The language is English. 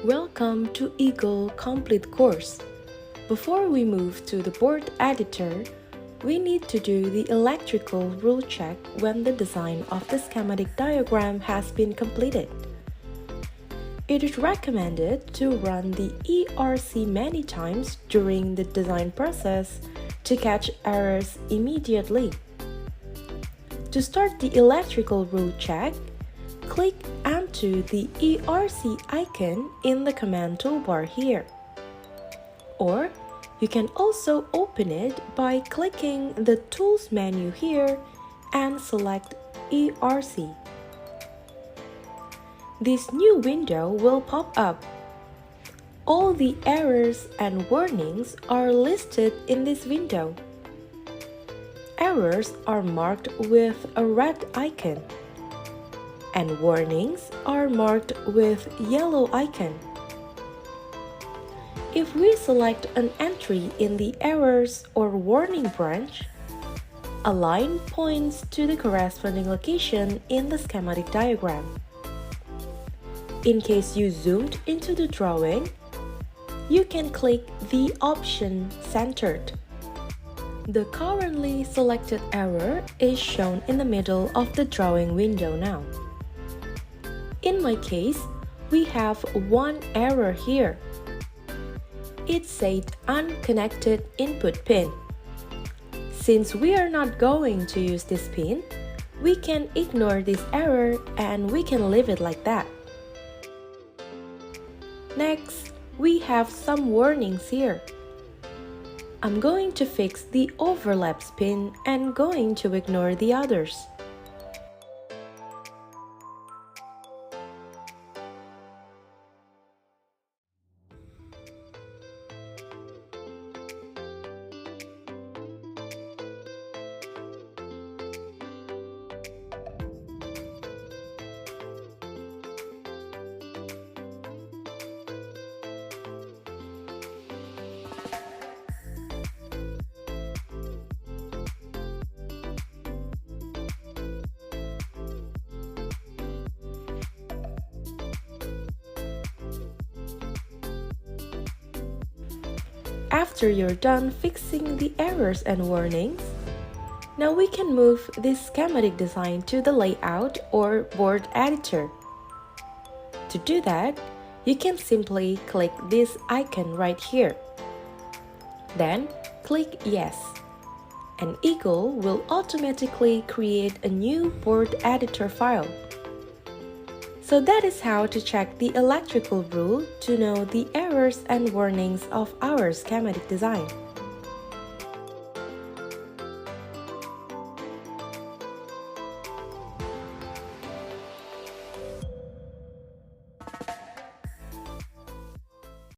Welcome to Eagle Complete course. Before we move to the board editor, we need to do the electrical rule check when the design of the schematic diagram has been completed. It is recommended to run the ERC many times during the design process to catch errors immediately. To start the electrical rule check, click onto the ERC icon in the command toolbar here. Or you can also open it by clicking the Tools menu here and select ERC. This new window will pop up. All the errors and warnings are listed in this window. Errors are marked with a red icon, and warnings are marked with yellow icon. If we select an entry in the errors or warning branch, a line points to the corresponding location in the schematic diagram. In case you zoomed into the drawing, you can click the option Centered. The currently selected error is shown in the middle of the drawing window now. In my case, we have one error here. It said unconnected input pin. Since we are not going to use this pin, we can ignore this error and we can leave it like that. Next, we have some warnings here. I'm going to fix the overlaps pin and going to ignore the others. After you're done fixing the errors and warnings, now we can move this schematic design to the layout or board editor. To do that, you can simply click this icon right here. Then click Yes, and Eagle will automatically create a new board editor file. So that is how to check the electrical rule to know the errors and warnings of our schematic design.